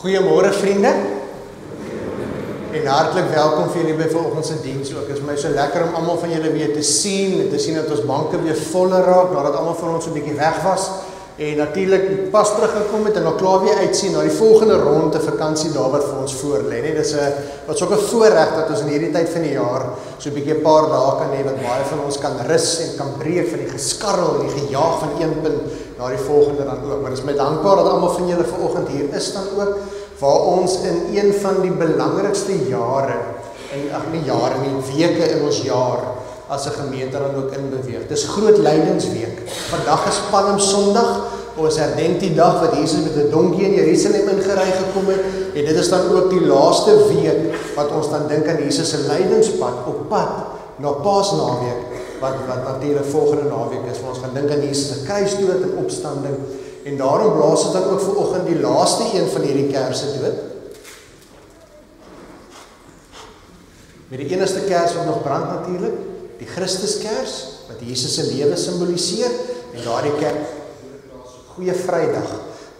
Goeiemôre vriende. En hartlik welkom vir julle by vanoggend se diens ook. Dit is my so lekker om almal van julle weer te sien dat ons banke weer voller raak nadat almal van ons 'n bietjie weg was. En natuurlik pas teruggekom het en nou klaar weer uitsien na die volgende ronde vakansie daar wat vir ons voor lê, nee. Dis 'n wat ook 'n voorreg dat ons in hierdie tyd van die jaar so 'n bietjie 'n paar dae kan hê wat baie van ons kan rus en kan breek van die geskarrel en die gejaag van een punt na die volgende dan ook. Maar dis my dankbaar dat almal van julle vanoggend hier is dan ook, waar ons in een van die belangrikste jare, weke in ons jaar as 'n gemeente dan ook inbeweeg. Dis groot lydingsweek. Vandag is Palmsondag. Ons herdenk die dag wat Jesus met 'n donkie in Jerusalem ingery gekom het. En dit is dan ook die laaste week wat ons dan dink aan Jesus se lydingspad op pad na Paasnaweek, wat natuurlik volgende naweek is. Waar ons gaan dink aan Jesus se kruisdood en opstanding. En daarom blaas ons dan ook vanoggend die laaste een van hierdie kerse dood. Met die enigste kers wat nog brand natuurlik, die Christuskers, wat Jesus se lewe simboliseer, en daardie kers, Goeie Vrydag,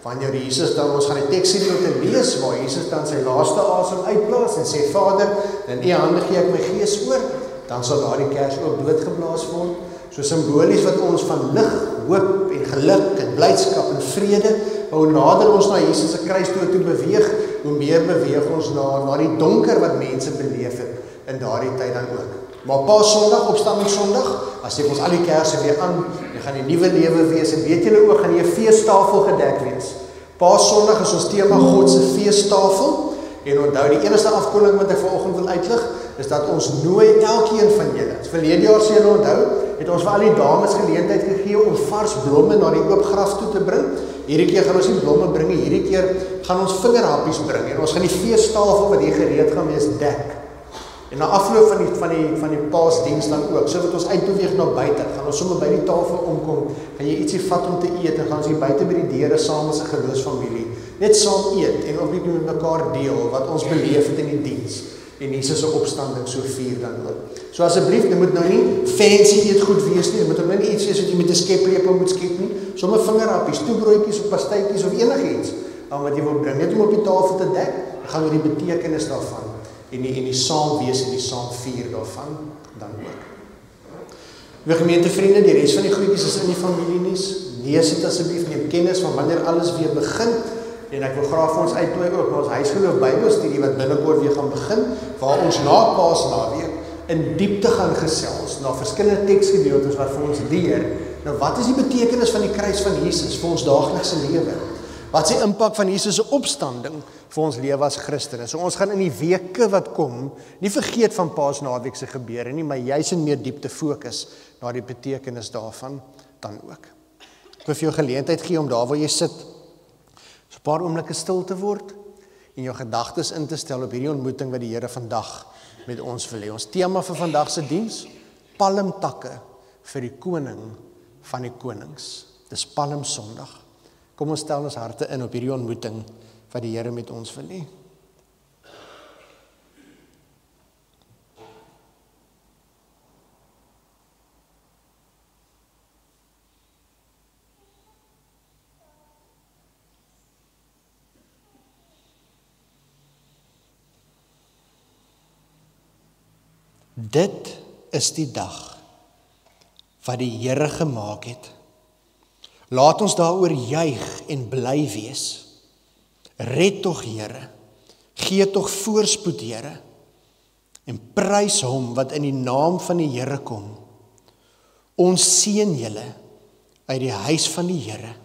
wanneer Jesus dan, ons gaan die teksgedeelte lees, waar Jesus dan sy laaste asem uitblaas en sê, Vader, in U hande gee ek my gees oor, dan sal daardie kers ook doodgeblaas word, so simbolies wat ons van lig, hoop en geluk en blydskap en vrede, hoe nader ons na Jesus se kruisdood toe beweeg, hoe meer beweeg ons na die donker wat mense beleef het in daardie tyd dan ook. Maar Paasondag, Opstandingssondag, as steek ons al die kerse weer aan, dan gaan die nuwe lewe wees, en weet julle ook, gaan die feestafel gedek wees. Paasondag is ons tema God se feestafel, en onthou, die enigste afkoeling wat ek vanoggend wil uitlig, is dat ons nooi elkeen van julle, verlede jaar sê julle onthou, het ons vir al die dames geleentheid gegee om vars blomme na die oop graf toe te bring. Hierdie keer gaan ons nie blomme bring, hierdie keer gaan ons vingerhappies bring, en ons gaan die feestafel wat hier gereed gaan wees dek. En na afloop van die paasdiens dan ook, so wat ons uitbeweeg na buite, gaan ons sommer by die tafel omkom, gaan jy ietsie vat om te eet, en gaan ons hier buite by die deure saam as 'n geloofsfamilie, net saam eet, en ook bietjie met mekaar deel, wat ons beleef het in die diens, en Jesus se opstanding so vier dan ook. So asseblief, dit moet nou nie fancy eet goed wees nie, dit moet ook nou nie iets wees wat jy met 'n skeplepel moet skep nie, sommer vingerhappies, toebroodjies of pastytjies of enigiets, wat jy wil bring, net om op die tafel te dek, gaan oor die betekenis daarvan, en die saam wees en die saam vier daarvan, dan ook. Liewe gemeentevriende, die res van die goedjies is in die familienies, lees dit asseblief, neem kennis van wanneer alles weer begin, en ek wil graag vir ons uitnooi ook, na ons huisgeloof Bybelstudie wat binnekort weer gaan begin, waar ons na Paasnaweek in diepte gaan gesels, na verskillende teksgedeeltes wat vir ons leer, nou wat is die betekenis van die kruis van Jesus vir ons daaglikse lewe? Wat is die impak van Jesus se opstanding vir ons lewe as Christene? So ons gaan in die weke wat kom, nie vergeet van Paasnaweek se gebeure nie, maar juis in meer diepte fokus na die betekenis daarvan dan ook. Ek wil vir jou geleentheid gee om daar waar jy sit, so 'n paar oomblikke stil te word en jou gedagtes in te stel op hierdie ontmoeting wat die Here vandag met ons wil hê. Ons tema vir vandag se diens, palmtakke vir die koning van die konings. Dis Palmsondag. Kom ons stel ons harte in op hierdie ontmoeting wat die Here met ons wil hê. Dit is die dag wat die Here gemaak het. Laat ons daaroor juig en bly wees. Red tog, Here, gee tog voorspoed, Here, en prys hom wat in die naam van die Here kom. Ons seën julle uit die huis van die Here.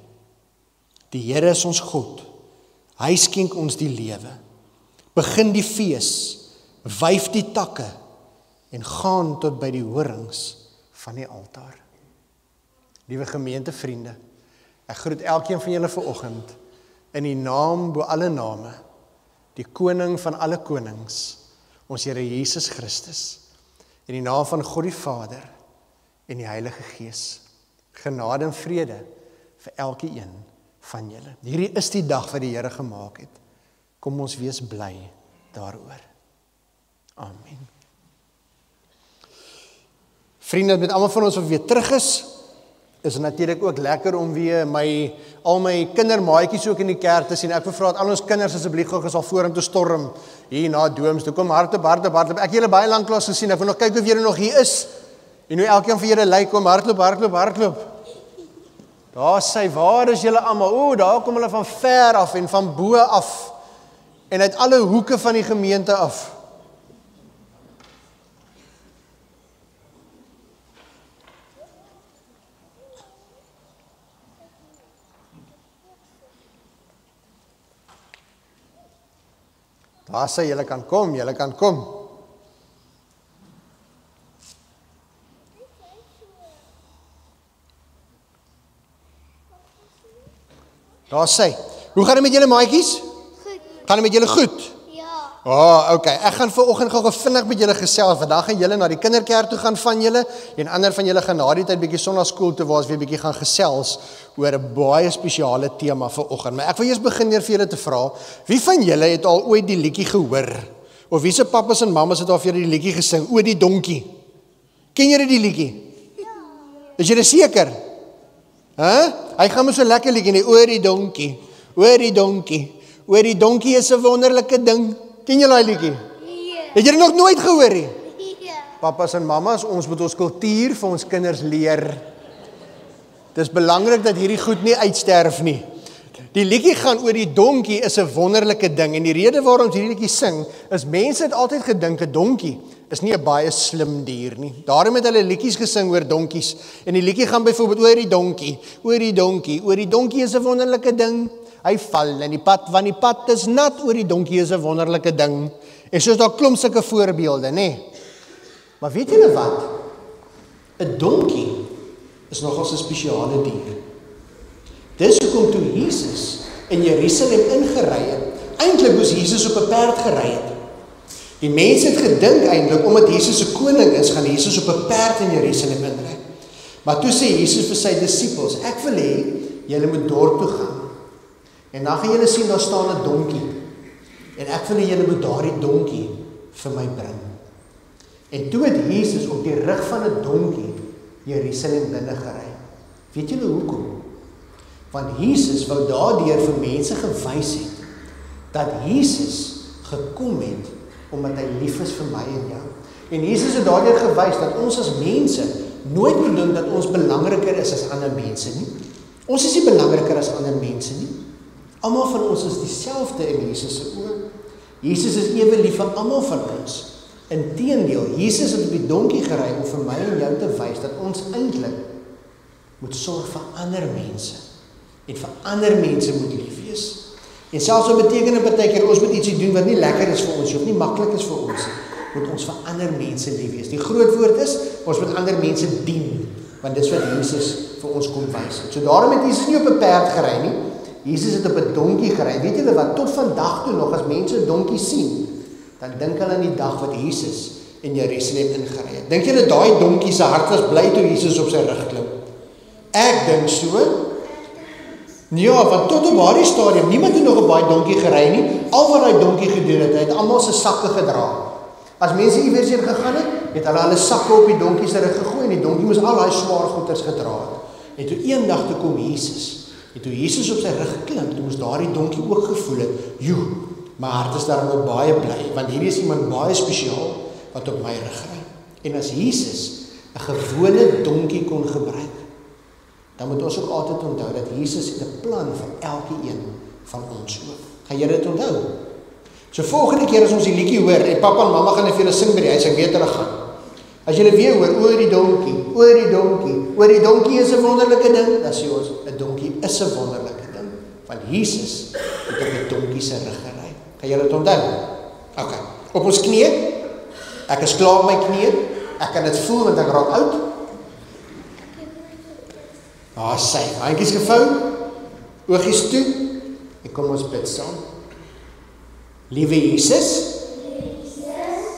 Die Here is ons God. Hy skenk ons die lewe. Begin die fees, wyf die takke en gaan tot by die horings van die altaar. Liewe gemeentevriende, ek groet elkeen van julle vanoggend in die naam bo alle name, die koning van alle konings, ons Here Jesus Christus, in die naam van God die Vader en die Heilige Gees. Genade en vrede vir elkeen van julle. Hierdie is die dag wat die Here gemaak het. Kom ons wees bly daaroor. Amen. Vriende, met almal van ons wat weer terug is is natuurlik ook lekker om weer al my kindermaatjies ook in die kerk te sien. Ek wil vra dat al ons kinders asseblief gou sal vorentoe storm hier na Dooms. Toe kom hardloop. Ek julle baie lank klas gesien. Ek wil nog kyk of julle nog hier is. En hoe elkeen van julle lyk, kom hardloop. Daar sê, waar is julle almal? Daar kom hulle van ver af en van bo af. En uit alle hoeke van die gemeente af. Daar sê, julle kan kom. Daar sê, hoe gaan dit met julle maatjies? Goed. Gaan dit met julle goed? Ja. Okay. Ek gaan vanoggend gou vinnig met julle gesels. Vandag gaan julle na die kinderkerk toe gaan van julle en ander van julle gaan na die tyd bietjie sonnaarskool toe waar ons weer bietjie gaan gesels oor 'n baie spesiale tema vanoggend. Maar ek wil eers begin deur vir julle te vra, wie van julle het al ooit die liedjie gehoor? Of wie se pappas en mammas het al vir julle die liedjie gesing, O die donkie? Ken julle die liedjie? Ja. Is julle seker? Hy gaan met so lekker liedjie nie, O die donkie. O die donkie is 'n wonderlike ding. Ken julle daai liedjie? Ja. Het julle nog nooit gehoor nie? Ja. Pappas en mammas, ons moet ons kultuur vir ons kinders leer. Dis belangrik dat hierdie goed nie uitsterf nie. Die liedjie gaan oor die donkie is 'n wonderlike ding en die rede waarom ons hierdie liedjie sing is mense het altyd gedink 'n donkie is nie 'n baie slim dier nie. Daarom het hulle liedjies gesing oor donkies en die liedjie gaan byvoorbeeld oor die donkie is 'n wonderlike ding. Hy val in die pad, want die pad is nat, oor die donkie is 'n wonderlike ding. En soos daar klomp sulke voorbeelde, nê? Maar weet julle wat? 'n Donkie is nogals 'n spesiale dier. Dis hoekom toe Jesus in Jerusalem ingery het, eintlik moes Jesus op 'n perd gery het. Die mense het gedink eintlik, omdat Jesus 'n koning is, gaan Jesus op 'n perd in Jerusalem inry. Maar toe sê Jesus vir sy disippels, ek wil hê julle moet dorp toe gaan. En dan gaan julle sien, daar staan 'n donkie. En ek wil hê julle moet daardie donkie vir my bring. En toe het Jesus op die rug van 'n donkie Jerusalem binne gery. Weet julle hoekom? Want Jesus wou daardeur vir mense gewys het, dat Jesus gekom het, omdat hy lief is vir my en jou. En Jesus het daardeur gewys, dat ons as mense, nooit moet dink dat ons belangriker is as ander mense nie. Ons is nie belangriker as ander mense nie. Almal van ons is dieselfde in Jesus se oë. Jesus is ewe lief vir almal van ons. Inteendeel, Jesus het op die donkie gery om vir my en jou te wys dat ons eintlik moet sorg vir ander mense en vir ander mense moet lief wees. En selfs al beteken dit partykeer ons moet ietsie doen wat nie lekker is vir ons of nie maklik is vir ons, moet ons vir ander mense lief wees. Die groot woord is ons moet ander mense dien, want dis wat Jesus vir ons kom wys. So daarom het Jesus nie op 'n perd gery nie. Jesus het op 'n donkie gery. Weet julle wat, tot vandag toe nog as mense 'n donkie sien, dan dink hulle aan die dag wat Jesus in Jerusalem ingery het. Dink julle daai donkie se hart was bly toe Jesus op sy rug klim? Ek dink so. Ja, want tot op daardie stadium, niemand het nog op daai donkie gery nie. Al wat daai donkie gedoen het, hy het almal se sakke gedra. As mense iewers heen gegaan het hulle sakke op die donkie se rug gegooi en die donkie moes al daai swaar goeders gedra het. En toe eendag toe kom Jesus. En toe Jesus op sy rug klim, toe moes daardie donkie ook gevoel het, joe, my hart is daarom ook baie bly, want hierdie is iemand baie spesiaal wat op my rug ry. En as Jesus 'n gewone donkie kon gebruik, dan moet ons ook altyd onthou dat Jesus het 'n plan vir elkeen van ons ook. Gaan julle dit onthou? So volgende keer as ons die liedjie hoor en pappa en mamma gaan vir julle sing by die huis, ek weet hulle gaan. As julle weer hoor, o die donkie is 'n wonderlike ding, dan sê ons, 'n donkie is 'n wonderlike ding, want Jesus het op die donkie se rug gery. Gaan julle dit onthou? Okay, op ons knieë. Ek is klaar op my knieë. Ek kan dit voel want ek raak oud. Sy, handjies gevou, oogies toe, en kom ons bid saam. Liewe Jesus,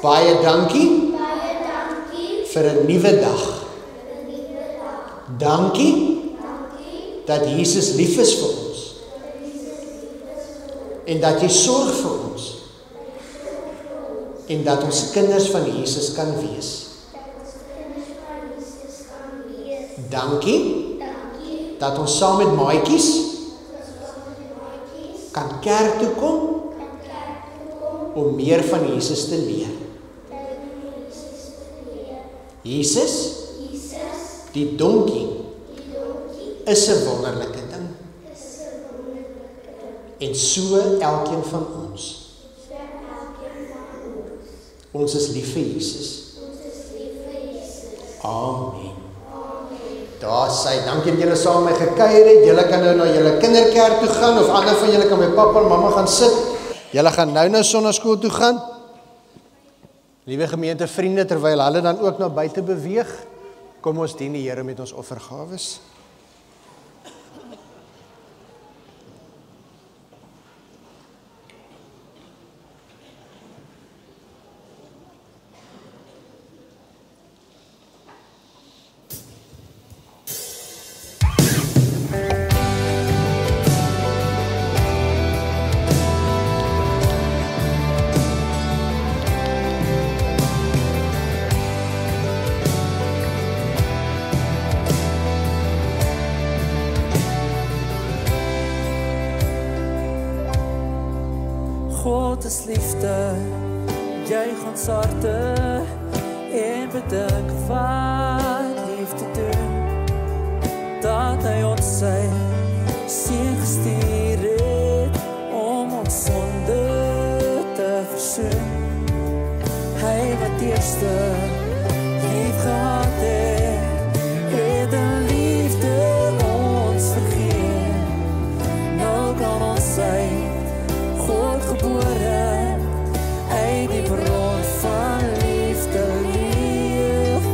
baie dankie vir 'n nuwe dag. Dankie dat Jesus lief is vir ons en dat jy sorg vir ons en dat ons kinders van Jesus kan wees. Dankie dat ons saam met maatjies kan kerk toe kom om meer van Jesus te leer. Jesus, die donkie, is 'n wonderlike ding. En so elkeen van ons. Ons is lief vir Jesus. Amen. Daar sê, dankie dat julle saam met my gekuier het. Julle kan nou na julle kinderkerk toe gaan, of ander van julle kan met pappa en mamma gaan sit. Julle gaan nou sonnaskool toe gaan. Liewe gemeentevriende, terwyl hulle dan ook na buite beweeg, kom ons dien die Here met ons offergawes. God is liefde, jy gaan sarte en bedink wat liefde doen, dat hy ons sy seun gestuur het om ons sonde te versoen. Hy wat eerste lief gehad het, het in liefde ons vergeet. Nou kan ons sy God gebore, uit die bron van liefde leef,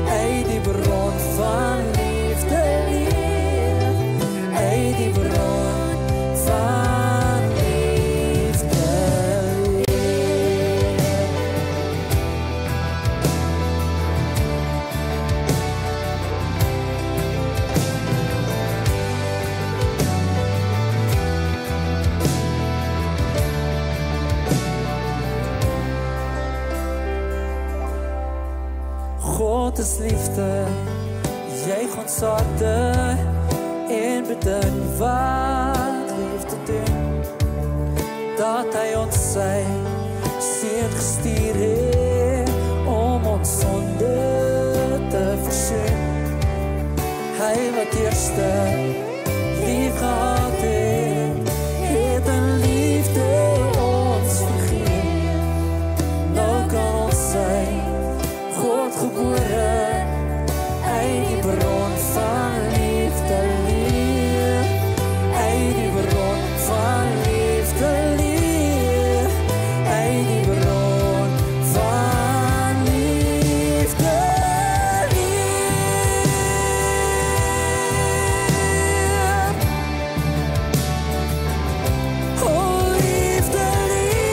uit die bron van liefde leef, uit die bron van liefde leef. God is liefde, jy gaan sarte en bedink wat liefde doen, dat hy ons sy seun gestuur het om ons sonde te versoen. Hy wat eerste lief gehad het, het in liefde ons vergeet. Nou kan ons sy God gebore, uit die bron van liefde leef, uit die bron van liefde leef, uit die bron van liefde leef. Oh, liefde leef.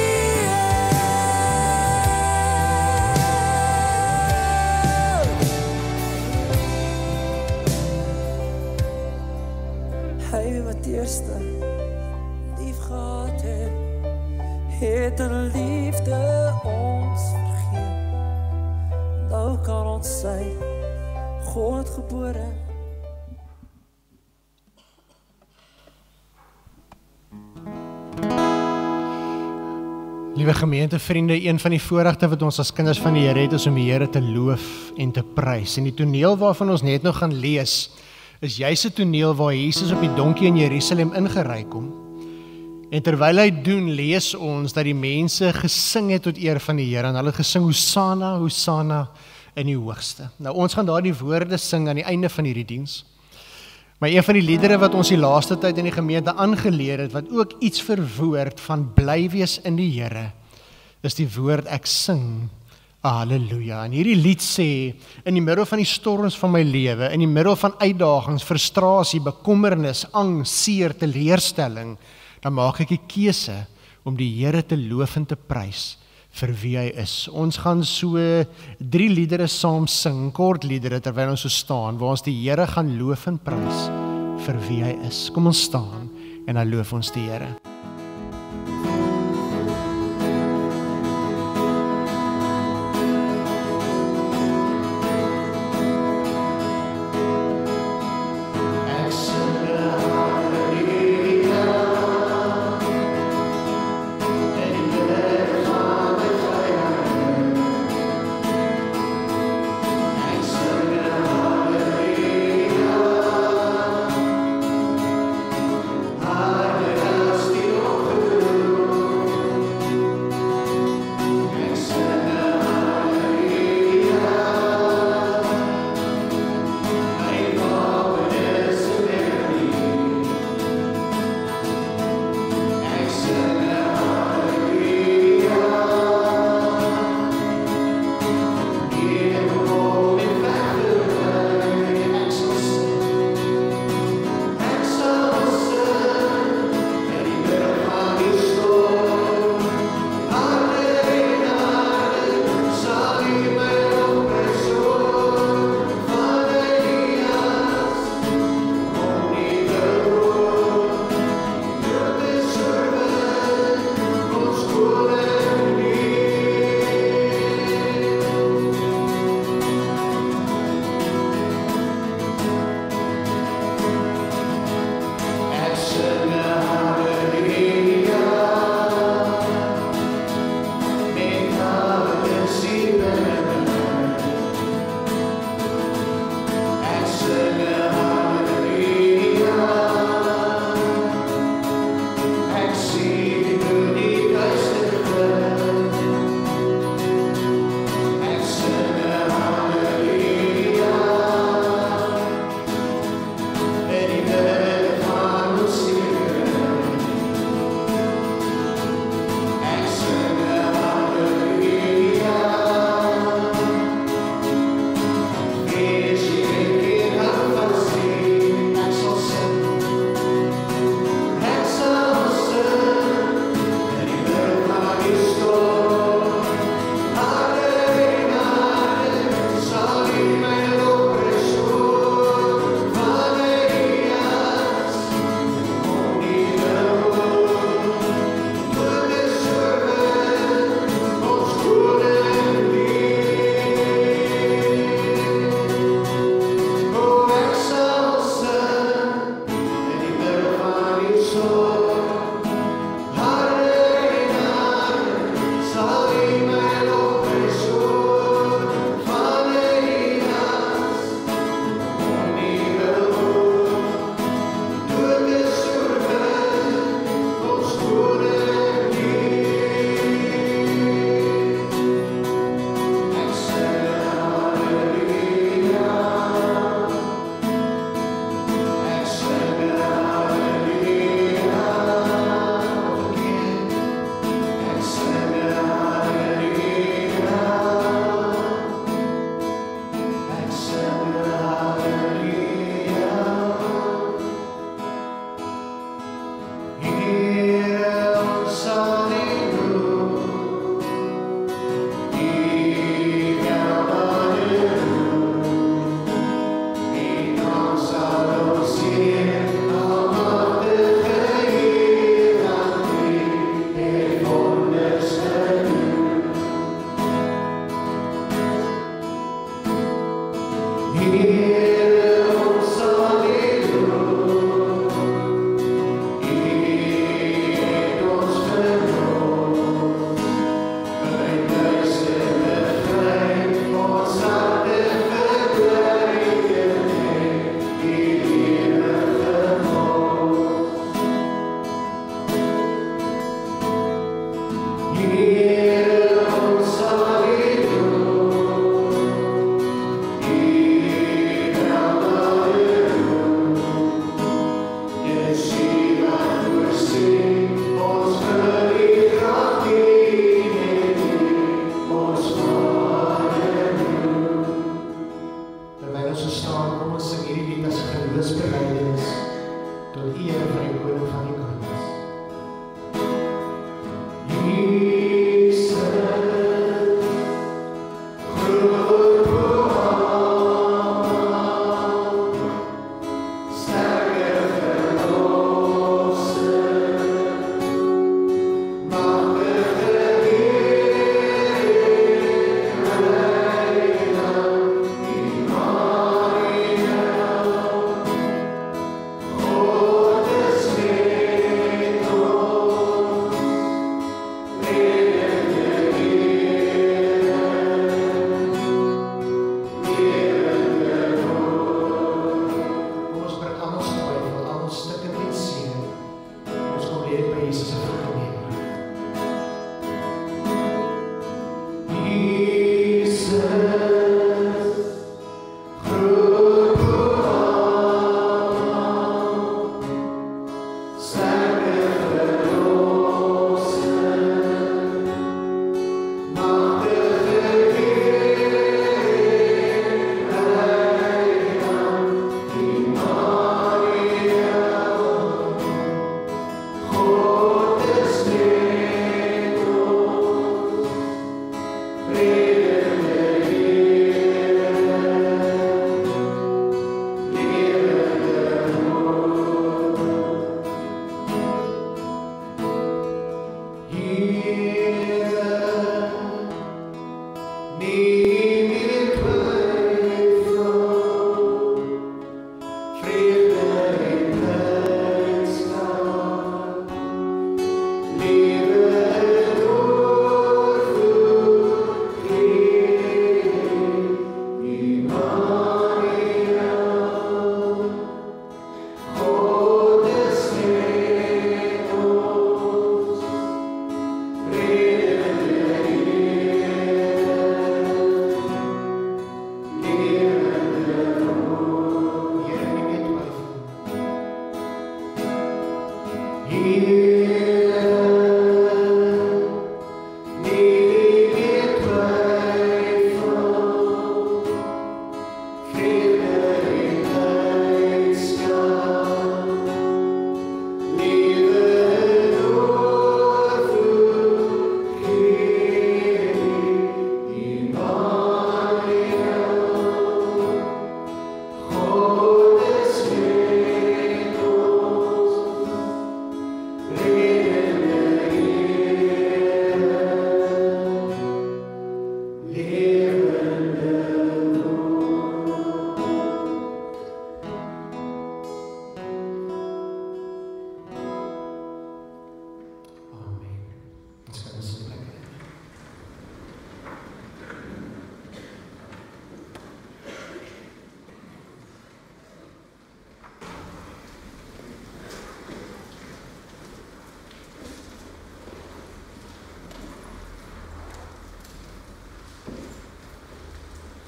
Hy wat eerste lief gehad het, het in liefde ons vergeet. Nou kan ons sy God gebore. Liewe gemeentevriende, een van die voorregte wat ons as kinders van die Here het, is om die Here te loof en te prys. En die toneel waarvan ons net nou gaan lees, is juist 'n toneel waar Jesus op die donkie in Jerusalem ingery kom. En terwyl hy doen, lees ons dat die mense gesing het tot eer van die Here, en hulle het gesing Hosanna, Hosanna in die hoogste. Nou ons gaan daardie woorde sing aan die einde van hierdie diens. Maar een van die liedere wat ons die laaste tyd in die gemeente aangeleer het, wat ook iets verwoord van bly wees in die Here, is die woord ek sing Halleluja. En hierdie lied sê, in die middel van die storms van my lewe, in die middel van uitdagings, frustrasie, bekommernis, angs, seer, teleurstelling, dan maak ek die keuse om die Here te loof en te prys vir wie hy is. Ons gaan so 3 liedere saam sing, kort liedere terwyl ons so staan, waar ons die Here gaan loof en prys vir wie hy is. Kom ons staan en dan loof ons die Here. Ek sing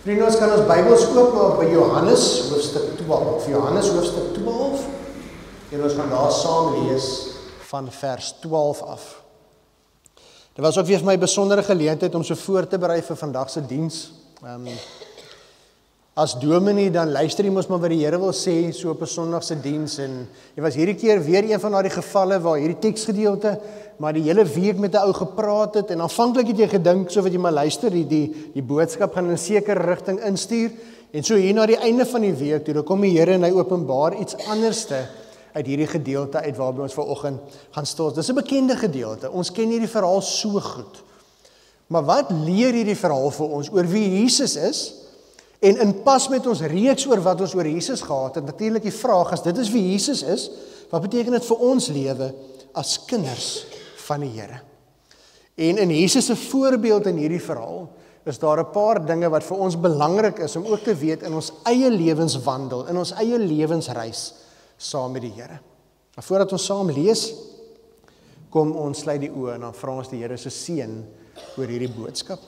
Vriende, ons kan ons Bybels oopmaak by Johannes hoofstuk 12. Johannes hoofstuk 12. En ons gaan daar saam lees van vers 12 af. Dit was ook weer vir my 'n besondere geleentheid om so voor te berei vir vandag se diens. As dominee dan luister jy mos maar wat die Here wil sê so op 'n Sondag se diens, en dit was hierdie keer weer een van daardie gevalle waar hierdie teksgedeelte maar die hele week met 'n ou gepraat het, en aanvanklik het jy gedink so wat jy maar luister, die boodskap gaan in 'n sekere rigting instuur, en so hier na die einde van die week toe, dan kom die Here en hy openbaar iets anderste uit hierdie gedeelte uit waarby ons vanoggend gaan stort. Dis 'n bekende gedeelte. Ons ken hierdie verhaal so goed. Maar wat leer hierdie verhaal vir ons oor wie Jesus is? En in pas met ons reeks oor wat ons oor Jesus gehad het, natuurlik die vraag, as dit is wie Jesus is, wat beteken dit vir ons lewe as kinders van die Here? En in Jesus se voorbeeld in hierdie verhaal, is daar 'n paar dinge wat vir ons belangrik is om ook te weet in ons eie lewenswandel, in ons eie lewensreis saam met die Here. Maar voordat ons saam lees, Kom ons sluit die oë en dan vra ons die Here se seën oor hierdie boodskap.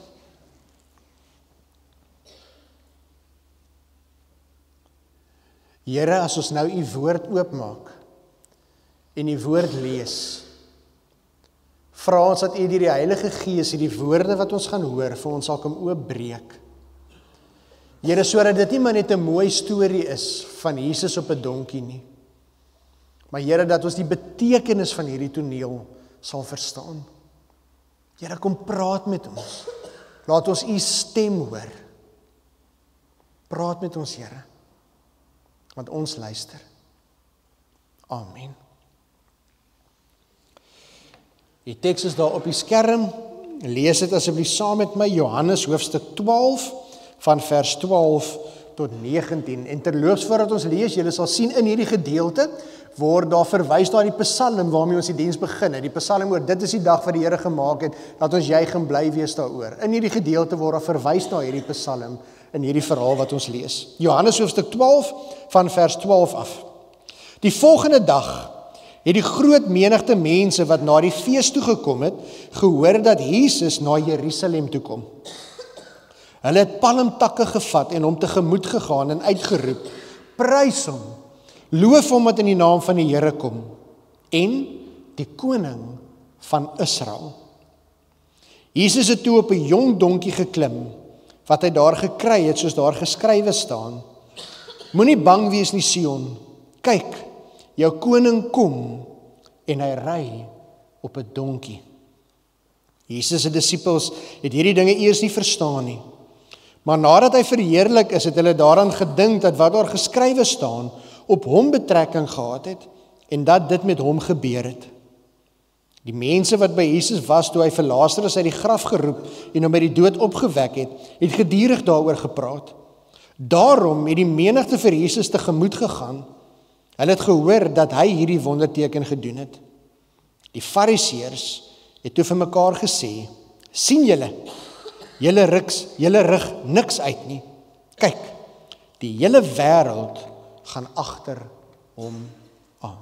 Here, as ons nou u woord oopmaak en die woord lees, vra ons dat u deur die Heilige Gees hierdie woorde wat ons gaan hoor vir ons sal kom oopbreek. Here, sodat dit nie maar net 'n mooi storie is van Jesus op 'n donkie nie, maar Here, dat ons die betekenis van hierdie toneel sal verstaan. Here, kom praat met ons. Laat ons u stem hoor. Praat met ons, Here, want ons luister. Amen. Die teks is daar op die skerm. Lees dit asseblief saam met my, Johannes hoofstuk 12, van vers 12 tot 19. En terloops, voordat ons lees, julle sal sien in hierdie gedeelte, word daar verwys na die Psalm waarmee ons die diens begin het. Die Psalm oor dit is die dag wat die Here gemaak het, dat ons juig en bly wees daaroor. In hierdie gedeelte word daar verwys na hierdie Psalm in hierdie verhaal wat ons lees. Johannes hoofstuk 12 van vers 12 af. Die volgende dag het die groot menigte mense wat na die fees toe gekom het, gehoor dat Jesus na Jerusalem toe kom. Hulle het palmtakke gevat en hom tegemoet gegaan en uitgeroep: "Prys hom, loof hom wat in die naam van die Here kom, en die koning van Israel." Jesus het toe op 'n jong donkie geklim, wat hy daar gekry het, soos daar geskrywe staan: "Moenie bang wees nie, Sion, kyk, jou koning kom en hy ry op 'n donkie." Jesus se disippels het hierdie dinge eers nie verstaan nie. Maar nadat hy verheerlik is, het hulle daaraan gedink dat wat daar geskrywe staan op hom betrekking gehad het en dat dit met hom gebeur het. Die mense wat by Jesus was toe hy vir Lazarus uit die graf geroep en hom uit die dood opgewek het gedurig daaroor gepraat. Daarom het die menigte vir Jesus tegemoet gegaan. Hulle het gehoor dat hy hierdie wonderteken gedoen het. Die Fariseërs het toe vir mekaar gesê: "Sien julle, julle rig niks uit nie. Kyk, die hele wêreld gaan agter hom aan."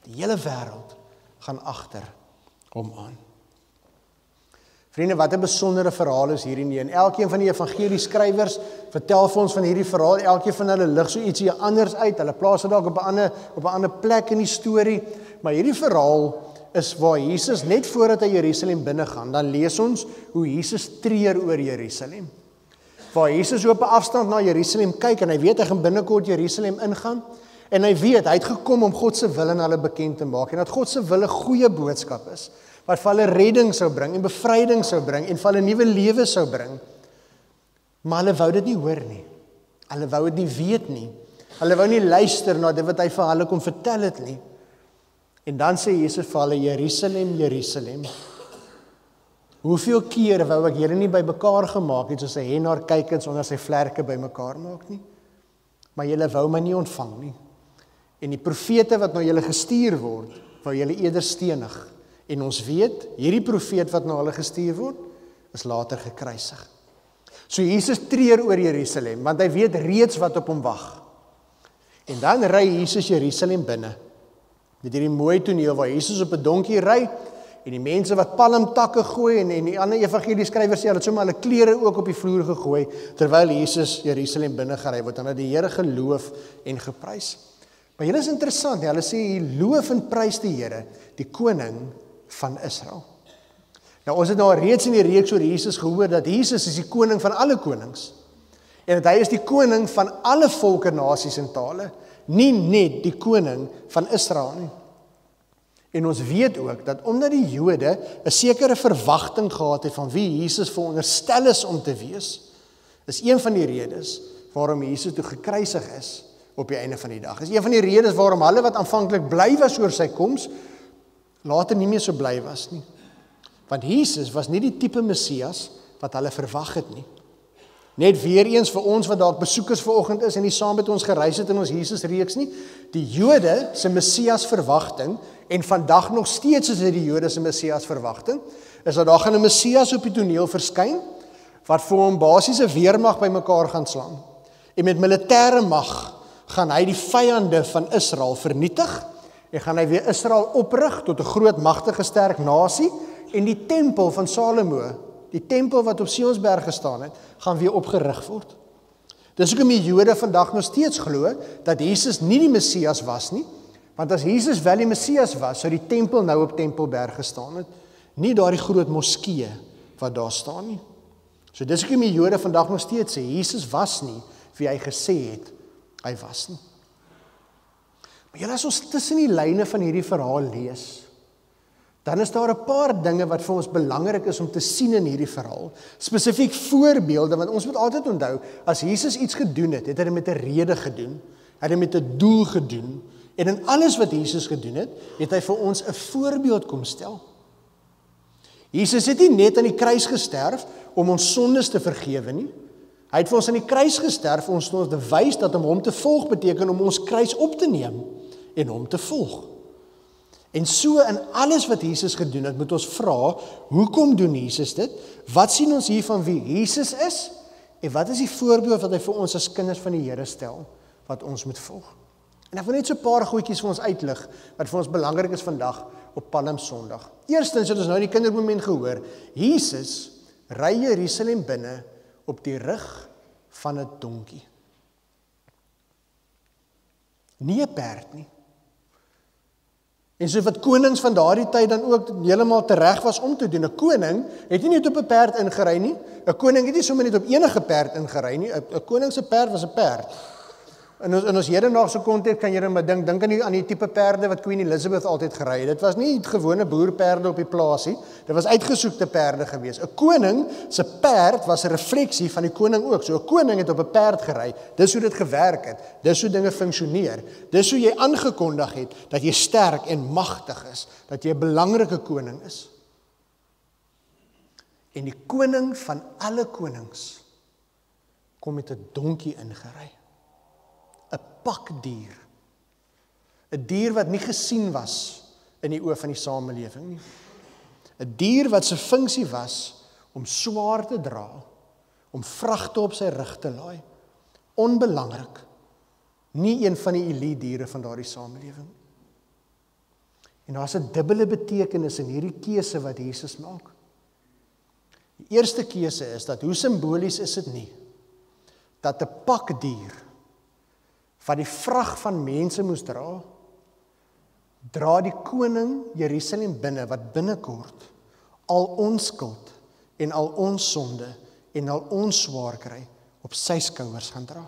Die hele wêreld gaan agter hom aan. Vriende, wat 'n besondere verhaal is hierdie nie. En elkeen van die evangelieskrywers vertel vir ons van hierdie verhaal. Elkeen van hulle lig so ietsie anders uit. Hulle plaas dit dalk op 'n ander plek in die storie. Maar hierdie verhaal is waar Jesus net voordat hy Jerusalem binne gaan, dan lees ons hoe Jesus treur oor Jerusalem. Waar Jesus op 'n afstand na Jerusalem kyk en hy weet hy gaan binnekort Jerusalem ingaan. En hy weet, hy het gekom om God se wil aan hulle bekend te maak. En dat God se wil 'n goeie boodskap is, wat vir hulle redding sou bring en bevryding sou bring en vir hulle nuwe lewe sou bring. Maar hulle wou dit nie hoor nie. Hulle wou dit nie weet nie. Hulle wou nie luister na dit wat hy vir hulle kon vertel het nie. En dan sê Jesus vir hulle: "Jerusalem, Jerusalem, hoeveel keer wou ek julle nie bymekaar gemaak het soos 'n henaar kyk en sonder sy vlerke bymekaar maak nie? Maar julle wou my nie ontvang nie. En die profete wat na julle gestuur word, wou julle eerder stenig. En ons weet, hierdie profeet wat na hulle gestuur word, is later gekruisig." So Jesus treur oor Jerusalem, want hy weet reeds wat op hom wag. En dan ry Jesus Jerusalem binne. Met hierdie mooi toneel waar Jesus op 'n donkie ry, en die mense wat palmtakke gooi, en die ander evangelieskrywers sê, hulle het sommer hulle klere ook op die vloer gegooi, terwyl Jesus Jerusalem binne gery word, en dat die Here geloof en geprys. Maar julle is interessant, hulle sê, loof en prys die Here, die koning van Israel. Nou, ons het nou reeds in die reeks oor Jesus gehoor, dat Jesus is die koning van alle konings, en dat hy is die koning van alle volke, nasies en tale, nie net die koning van Israel nie. En ons weet ook, dat omdat die Jode 'n sekere verwagting gehad het van wie Jesus veronderstel is om te wees, is een van die redes waarom Jesus toe gekruisig is op die einde van die dag. Is een van die redes waarom hulle wat aanvanklik bly was oor sy koms, later nie meer so bly was nie. Want Jesus was nie die tipe Messias wat hulle verwag het nie. Net weer eens vir ons wat dalk besoekers vanoggend is en nie saam met ons gereis het in ons Jesus reeks nie, die Jode se Messias verwagting, en vandag nog steeds is dit die Jode se Messias verwagting, is dat daar gaan 'n Messias op die toneel verskyn, wat vir hom basiese weermag bymekaar gaan slaan. En met militêre mag gaan hy die vyande van Israel vernietig, en gaan hy weer Israel oprig tot 'n groot, magtige, sterk nasie, en die tempel van Salomo, die tempel wat op Sionsberg gestaan het, gaan weer opgerig word. Dis hoekom die Jode vandag nog steeds glo dat Jesus nie die Messias was nie, want as Jesus wel die Messias was, sou die tempel nou op Tempelberg gestaan het, nie daardie groot moskee wat daar staan nie. So dis hoekom die Jode vandag nog steeds sê, Jesus was nie wie hy gesê het, hy was nie. Maar julle, as ons tussen die lyne van hierdie verhaal lees, dan is daar 'n paar dinge wat vir ons belangrik is om te sien in hierdie verhaal. Spesifiek voorbeelde, want ons moet altyd onthou, as Jesus iets gedoen het, het hy dit met 'n rede gedoen, het hy met 'n doel gedoen, en in alles wat Jesus gedoen het, het hy vir ons 'n voorbeeld kom stel. Jesus het nie net aan die kruis gesterf om ons sondes te vergewe nie. Hy het vir ons aan die kruis gesterf om ons te wys dat om hom te volg beteken om ons kruis op te neem en hom te volg. En so in alles wat Jesus gedoen het, moet ons vra, hoekom doen Jesus dit? Wat sien ons hier van wie Jesus is? En wat is die voorbeeld wat hy vir ons as kinders van die Here stel, wat ons moet volg? En ek wil net so 'n paar goedjies vir ons uitlig, wat vir ons belangrik is vandag op Palm Sondag. Eerstens het ons nou in die kindermoment gehoor, Jesus ry Jerusalem binne op die rug van 'n donkie. Nie 'n perd nie. En so wat konings van daardie tyd dan ook heeltemal tereg was om te doen. 'n Koning het nie net op 'n perd ingery nie. 'n Koning het nie sommer net op enige perd ingery nie. 'n Koning se perd was 'n perd. In ons hedendaagse konteks kan jy dan maar dink aan die tipe perde wat Queen Elizabeth altyd gery het. Dit was nie gewone boerperde op die plaas nie. Dit was uitgesoekte perde gewees. 'n Koning se perd was 'n refleksie van die koning ook. So 'n koning het op 'n perd gery. Dis hoe dit gewerk het. Dis hoe dinge funksioneer. Dis hoe jy aangekondig het dat jy sterk en magtig is, dat jy 'n belangrike koning is. En die koning van alle konings kom met 'n donkie ingery. 'n pakdier. 'n dier wat nie gesien was in die oë van die samelewing nie. 'n dier wat se funksie was om swaar te dra, om vragte op sy rug te laai. Onbelangrik. Nie een van die elite diere van daardie samelewing. En daar's 'n dubbele betekenis in hierdie keuse wat Jesus maak. Die eerste keuse is dat, hoe simbolies is dit nie, dat 'n pakdier wat die vrag van mense moes dra die koning Jerusalem binne, wat binnekort al ons skuld en al ons sonde en al ons swaar kry op sy skouers gaan dra.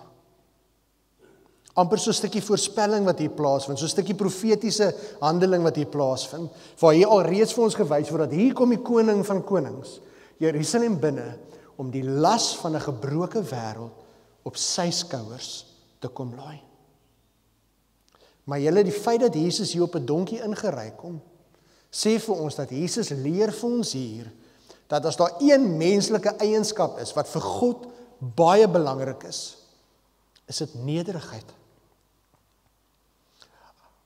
Amper so 'n stukkie voorspelling wat hier plaasvind, so 'n stukkie profetiese handeling wat hier plaasvind, waar hier al reeds vir ons gewys word dat hier kom die koning van konings, Jerusalem binne, om die las van 'n gebroke wêreld op sy skouers te kom laai. Maar julle, die feit dat Jesus hier op 'n donkie ingery kom, sê vir ons dat Jesus leer vir ons hier, dat as daar een menslike eienskap is, wat vir God baie belangrik is dit nederigheid.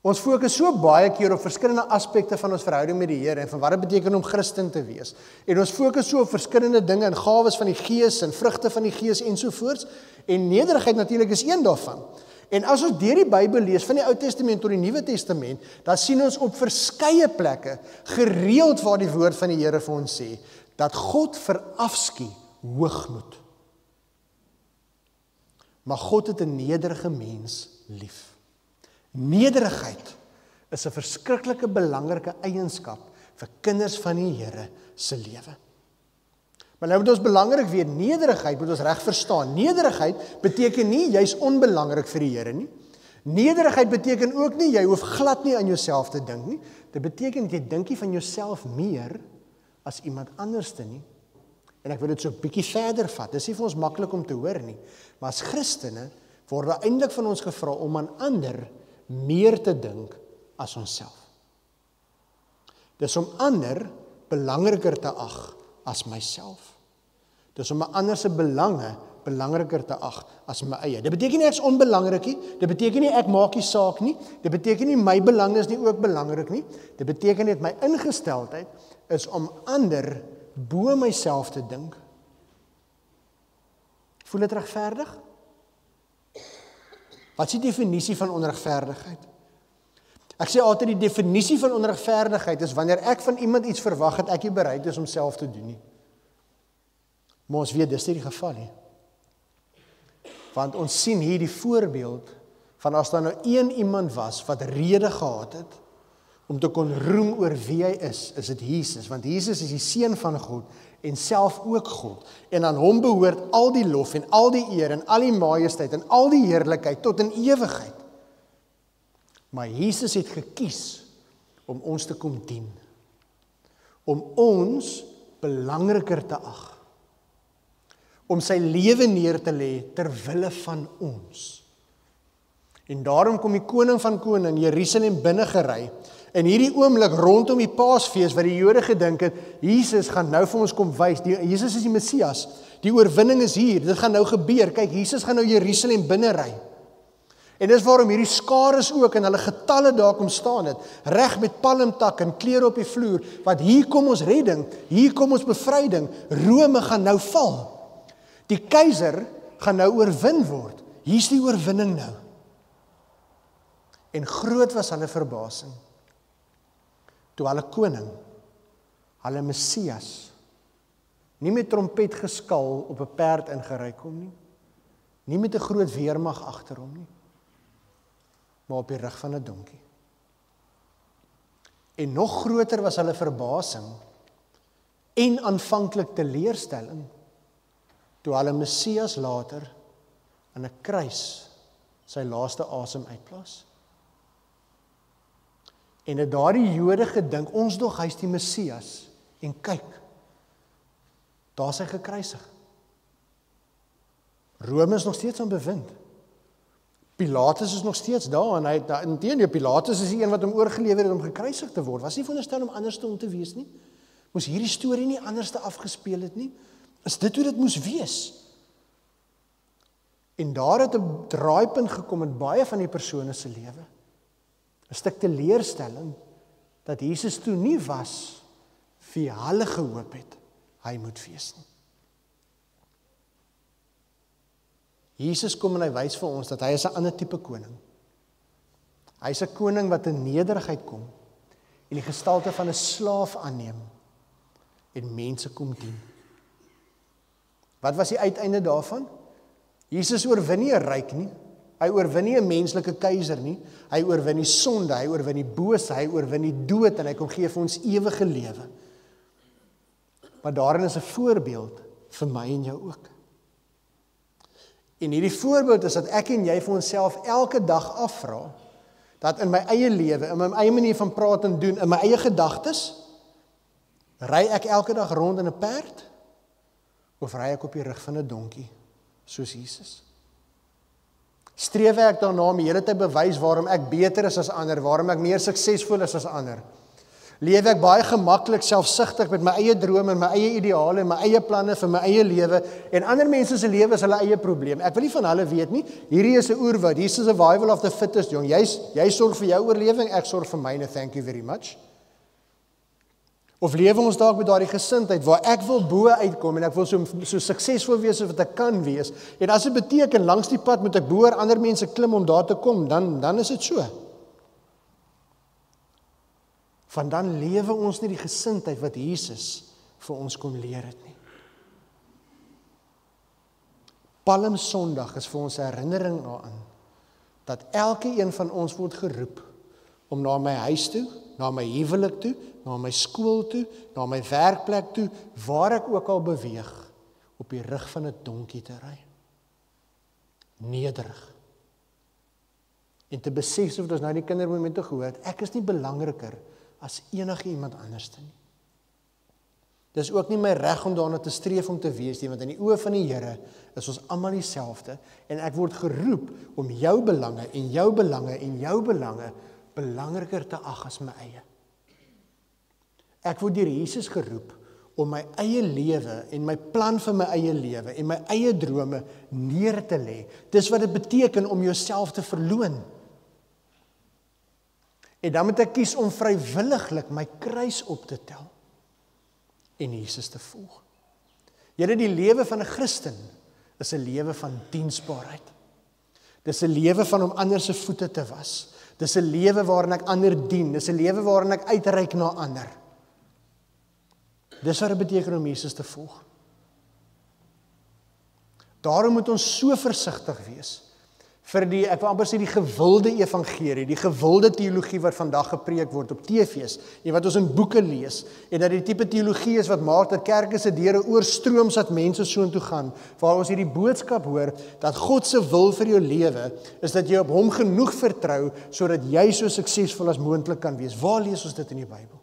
Ons fokus so baie keer op verskillende aspekte van ons verhouding met die Here, en van wat dit beteken om Christen te wees. En ons fokus so op verskillende dinge, en gawes van die Gees, en vrugte van die Gees, ensovoorts. En nederigheid natuurlik is een daarvan. En as ons deur die Bybel lees, van die Ou Testament tot die Nuwe Testament, dan sien ons op verskeie plekke, gereeld waar die woord van die Here vir ons sê, dat God verafskie hoogmoed. Maar God het 'n nederige mens lief. Nederigheid is 'n verskriklike belangrike eienskap vir kinders van die Here se lewe. Maar nou moet ons belangrik weet, nederigheid moet ons reg verstaan. Nederigheid beteken nie jy's onbelangrik vir die Here nie. Nederigheid beteken ook nie jy hoef glad nie aan jouself te dink nie. Dit beteken dat jy dink nie van jouself meer as iemand anderste nie. En ek wil dit so 'n bietjie verder vat. Dis nie vir ons maklik om te hoor nie. Maar as Christene word daar eintlik van ons gevra om aan ander meer te dink as onsself. Dis om ander belangriker te ag as myself. Dis om 'n ander se belange belangriker te ag as my eie. Dit beteken nie ek's onbelangrik nie. Dit beteken nie ek maak nie saak nie. Dit beteken nie my belang is nie ook belangrik nie. Dit beteken net my ingesteldheid is om ander bo myself te dink. Voel dit regverdig? Wat is die definisie van onregverdigheid? Ek sê altyd die definisie van onregverdigheid is wanneer ek van iemand iets verwag het, ek nie bereid is om self te doen nie. Maar ons weet, dis nie die geval nie. Want ons sien hier die voorbeeld van as daar nou een iemand was wat rede gehad het om te kon roem oor wie hy is dit Jesus. Want Jesus is die seun van God en self ook God. En aan hom behoort al die lof en al die eer en al die majesteit en al die heerlikheid tot in ewigheid. Maar Jesus het gekies om ons te kom dien. Om ons belangriker te ag. Om sy lewe neer te lê ter wille van ons. En daarom kom die koning van koning Jerusalem binne gery. En hierdie oomblik rondom die Paasfees wat die Jode gedink het, Jesus gaan nou vir ons kom wys. Jesus is die Messias. Die oorwinning is hier. Dit gaan nou gebeur. Kyk, Jesus gaan nou Jerusalem binne ry. En dis waarom hierdie skares ook in hulle getalle daar kom staan het, reg met palmtak en klere op die vloer, want hier kom ons redding, hier kom ons bevryding, Rome gaan nou val. Die keiser gaan nou oorwin word. Hier's die oorwinning nou. En groot was hulle verbasing, toe hulle koning, hulle Messias, nie met trompet geskal op 'n perd ingery kom nie, nie met 'n groot weermag agter hom nie, maar op die rug van 'n donkie. En nog groter was hulle verbasing en aanvanklik teleurstelling toe hulle Messias later aan 'n kruis sy laaste asem uitblaas. En het daardie Jode gedink, ons dog hy's die Messias, en kyk, daar is hy gekruisig. Rome is nog steeds aan bewind. Pilatus is nog steeds daar, en hy, inteendeel, Pilatus is die een wat hom oorgelewer het om gekruisig te word. Was nie veronderstel om anders te wees nie? Moes hierdie storie nie anders te afgespeel het nie? Is dit hoe dit moes wees? En daar het 'n draaipunt gekom in baie van die persone se lewe. 'n stuk teleurstelling dat Jesus toe nie was wie hulle gehoop het hy moet wees nie. Jesus kom en hy wys vir ons dat hy is 'n ander tipe koning. Hy is 'n koning wat in nederigheid kom en die gestalte van 'n slaaf aanneem en mense kom dien. Wat was die uiteinde daarvan? Jesus oorwin nie 'n ryk nie. Hy oorwin nie 'n menslike keiser nie. Hy oorwin die sonde, hy oorwin die bose, hy oorwin die dood en hy kom gee vir ons ewige lewe. Maar daarin is 'n voorbeeld vir my en jou ook. En hierdie voorbeeld is dat ek en jy vir onsself elke dag afvra, dat in my eie lewe, in my eie manier van praat en doen, in my eie gedagtes, ry ek elke dag rond in 'n perd, of ry ek op die rug van 'n donkie, soos Jesus? Streef ek daarna om die hele tyd bewys waarom ek beter is as ander, waarom ek meer suksesvol is as ander? Leef ek baie gemaklik, selfsugtig met my eie drome en my eie ideale en my eie planne vir my eie lewe, en ander mense se lewe is hulle eie probleem. Ek wil nie van hulle weet nie. Hierdie is 'n oerwoud. Hier is 'n survival of the fittest, jong. Jy sorg vir jou oorlewing, ek sorg vir myne, thank you very much. Of lewe ons dalk met daardie gesindheid waar ek wil bo uitkom en ek wil so suksesvol wees as wat ek kan wees. En as dit beteken langs die pad moet ek bo ander mense klim om daar te kom, dan is dit so. Van dan lewe ons nie die gesindheid wat Jesus vir ons kom leer het nie. Palm Sondag is vir ons 'n herinnering daaraan dat elke een van ons word geroep om na my huis toe, na my huwelik toe, na my skool toe, na my werkplek toe, waar ek ook al beweeg, op die rug van 'n donkie te ry. Nederig. En te besef, soos ons nou die kindermomente gehoor het, ek is nie belangriker as enige iemand anders nie. Dis ook nie my reg om daarna te streef om te wees nie, want in die oë van die Here is ons almal dieselfde, en ek word geroep om jou belange en jou belange en jou belange belangriker te ag as my eie. Ek word deur Jesus geroep om my eie lewe en my plan vir my eie lewe en my eie drome neer te lê. Dis wat dit beteken om jouself te verloon. En dan moet ek kies om vrywilliglik my kruis op te tel en Jesus te volg. Julle, die lewe van 'n Christen is 'n lewe van diensbaarheid. Dis 'n lewe van om ander se voete te was. Dis 'n lewe waarin ek ander dien, dis 'n lewe waarin ek uitreik na ander. Dis wat dit beteken om Jesus te volg. Daarom moet ons so versigtig wees vir ek wil amper sê die gewilde evangelie, die gewilde teologie wat vandag gepreek word op TV's, en wat ons in boeke lees, en dat die tipe teologie is wat maak dat kerke se deure oorstroom sodat mense soontoe gaan, waar ons hierdie boodskap hoor, dat God se wil vir jou lewe, is dat jy op hom genoeg vertrou, sodat jy so suksesvol as moontlik kan wees. Waar lees ons dit in die Bybel?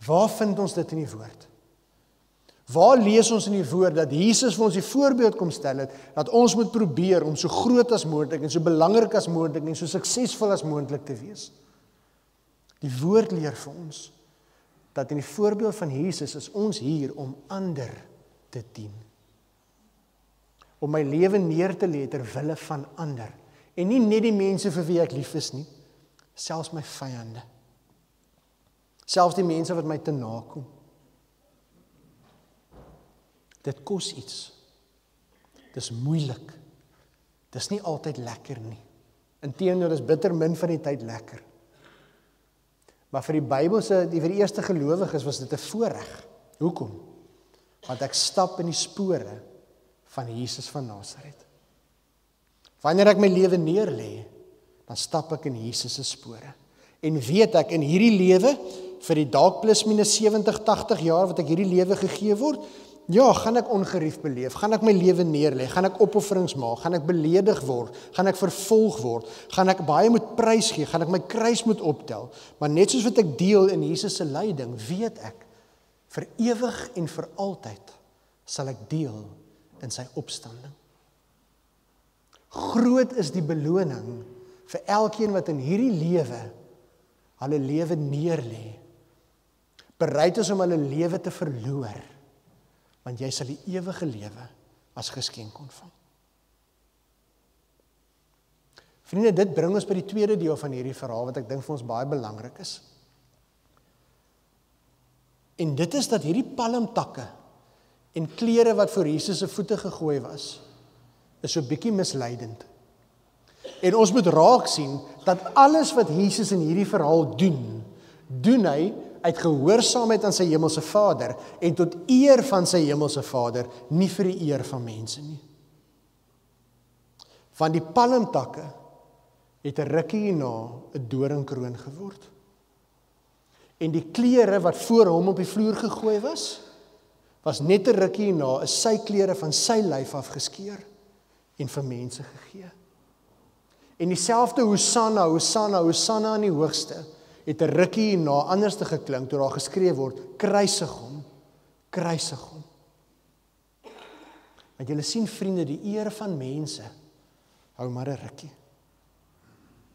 Waar vind ons dit in die woord? Waar lees ons in die woord dat Jesus vir ons die voorbeeld kom stel het, dat ons moet probeer om so groot as moontlik en so belangrik as moontlik en so suksesvol as moontlik te wees? Die woord leer vir ons dat in die voorbeeld van Jesus is ons hier om ander te dien. Om my lewe neer te lê ter wille van ander. En nie net die mense vir wie ek lief is nie, selfs my vyande. Selfs die mense wat my te nakom. Dit kos iets. Dis moeilik. Dis nie altyd lekker nie. Inteendeel is bitter min van die tyd lekker. Maar vir die Bybelse, vir die eerste gelowiges was dit 'n voorreg. Hoekom? Want ek stap in die spore van Jesus van Nasaret. Wanneer ek my lewe neerlê, dan stap ek in Jesus se spore. En weet ek in hierdie lewe, vir die dalk plus minus 70, 80 jaar wat ek hierdie lewe gegee word, ja, gaan ek ongerief beleef, gaan ek my lewe neerlê, gaan ek opofferings maak, gaan ek beledig word, gaan ek vervolg word, gaan ek baie moet prys gee, gaan ek my kruis moet optel. Maar net soos wat ek deel in Jesus se lyding, weet ek, vir ewig en vir altyd sal ek deel in sy opstanding. Groot is die beloning vir elkeen wat in hierdie lewe hulle lewe neerlê, bereid is om hulle lewe te verloor, want jy sal die ewige lewe as geskenk ontvang. Vriende, dit bring ons by die tweede deel van hierdie verhaal, wat ek dink vir ons baie belangrik is. En dit is dat hierdie palmtakke en klere wat voor Jesus se voete gegooi was, is so bietjie misleidend. En ons moet raak sien, dat alles wat Jesus in hierdie verhaal doen hy uit gehoorsaamheid aan sy hemelse Vader, en tot eer van sy hemelse Vader, nie vir die eer van mense nie. Want die palmtakke het 'n rukkie hierna 'n doringkroon geword. En die klere wat voor hom op die vloer gegooi was net 'n rukkie hierna, is sy klere van sy lyf afgeskeur en vir mense gegee. En dieselfde Hosanna, Hosanna, Hosanna in die hoogste, het 'n rukkie hierna anders te geklink, toe daar geskreeu word, kruisig hom, kruisig hom. Want julle sien vriende, die eer van mense hou maar 'n rukkie.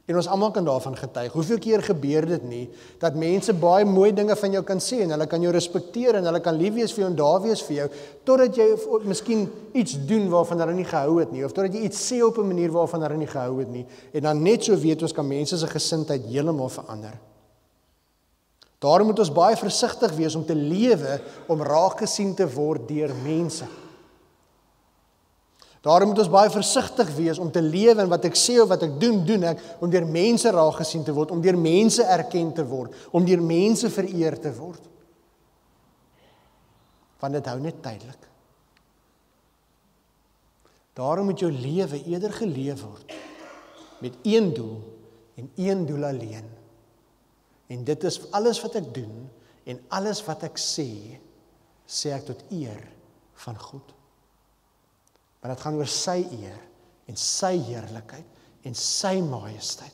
En ons almal kan daarvan getuig. Hoeveel keer gebeur dit nie, dat mense baie mooi dinge van jou kan sê, en hulle kan jou respekteer, en hulle kan lief wees vir jou, en daar wees vir jou, totdat jy miskien iets doen waarvan hulle nie gehou het nie, of totdat jy iets sê op 'n manier waarvan hulle nie gehou het nie, en dan net so weet ons, kan mense se gesindheid heeltemal verander. Daarom moet ons baie versigtig wees om te lewe, om raak gesien te word deur mense. Daarom moet ons baie versigtig wees om te lewe, en wat ek sê of wat ek doen ek, om deur mense raak gesien te word, om deur mense erken te word, om deur mense vereer te word. Want dit hou net tydelik. Daarom moet jou lewe eerder geleef word, met een doel, en een doel alleen. En dit is alles wat ek doen, en alles wat ek sê ek tot eer van God. Maar dit gaan oor sy eer, en sy heerlikheid, en sy majesteit.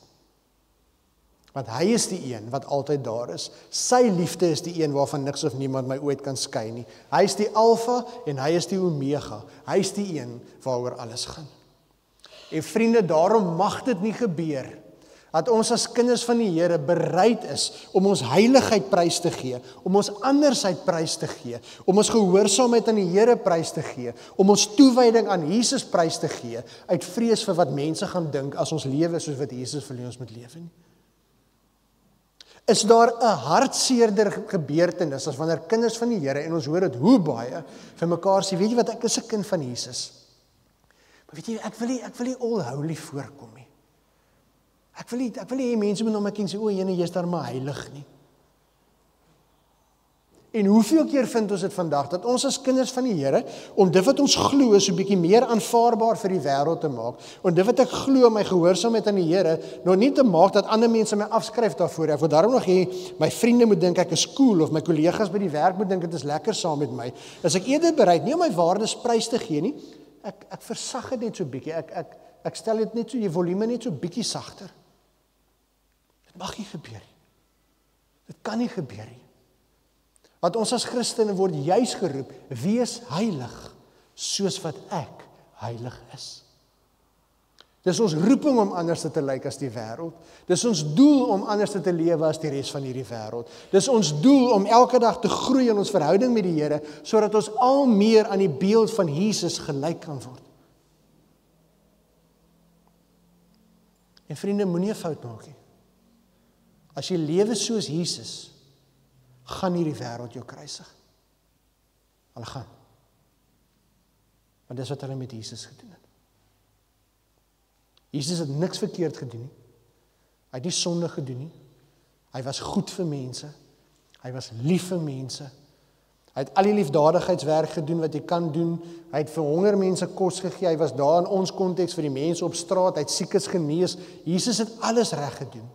Want hy is die een wat altyd daar is. Sy liefde is die een waarvan niks of niemand my ooit kan skei nie. Hy is die Alfa, en hy is die Omega. Hy is die een waaroor alles gaan. En vriende, daarom mag dit nie gebeur, dat ons as kinders van die Here bereid is om ons heiligheid prys te gee, om ons andersheid prys te gee, om ons gehoorsaamheid aan die Here prys te gee, om ons toewyding aan Jesus prys te gee, uit vrees vir wat mense gaan dink as ons lewe soos wat Jesus wil hê ons moet lewe nie. Is daar 'n hartseerder gebeurtenis as wanneer kinders van die Here, en ons hoor dit hoe baie, vir mekaar sê, weet jy wat, ek is 'n kind van Jesus. Maar weet jy, ek wil nie all holy voorkom nie. Ek wil nie hê mense moet na my kyk en sê, o, jene, jy is daar maar heilig nie. En hoeveel keer vind ons dit vandag, dat ons as kinders van die Here, om dit wat ons glo, so 'n bietjie meer aanvaarbaar vir die wêreld te maak, om dit wat ek glo, my gehoorsaamheid aan die Here, nog nie te maak dat ander mense my afskryf daarvoor. Ek wil daarom nog hê, my vriende moet dink ek is cool, of my kollegas by die werk moet dink dit is lekker saam met my. As ek eerder bereid, nie om my waardes prys te gee nie, ek versag dit net so bietjie, ek stel dit net so, die volume net so bietjie sagter. Dit mag nie gebeur nie. Dit kan nie gebeur nie. Want ons as Christene word juis geroep, wees heilig, soos wat ek heilig is. Dis ons roeping om anders te lyk as die wêreld. Dis ons doel om anders te lewe as die res van hierdie wêreld. Dis ons doel om elke dag te groei in ons verhouding met die Here, sodat ons al meer aan die beeld van Jesus gelyk kan word. En vriende, moenie 'n fout maak nie. As jy lewe soos Jesus, gaan hierdie wêreld jou kruisig. Hulle gaan. Want dis wat hulle met Jesus gedoen het. Jesus het niks verkeerd gedoen nie. Hy het nie sonde gedoen nie. Hy was goed vir mense. Hy was lief vir mense. Hy het al die liefdadigheidswerk gedoen wat jy kan doen. Hy het vir honger mense kos gegee. Hy was daar in ons konteks vir die mense op straat. Hy het siekes genees. Jesus het alles reg gedoen.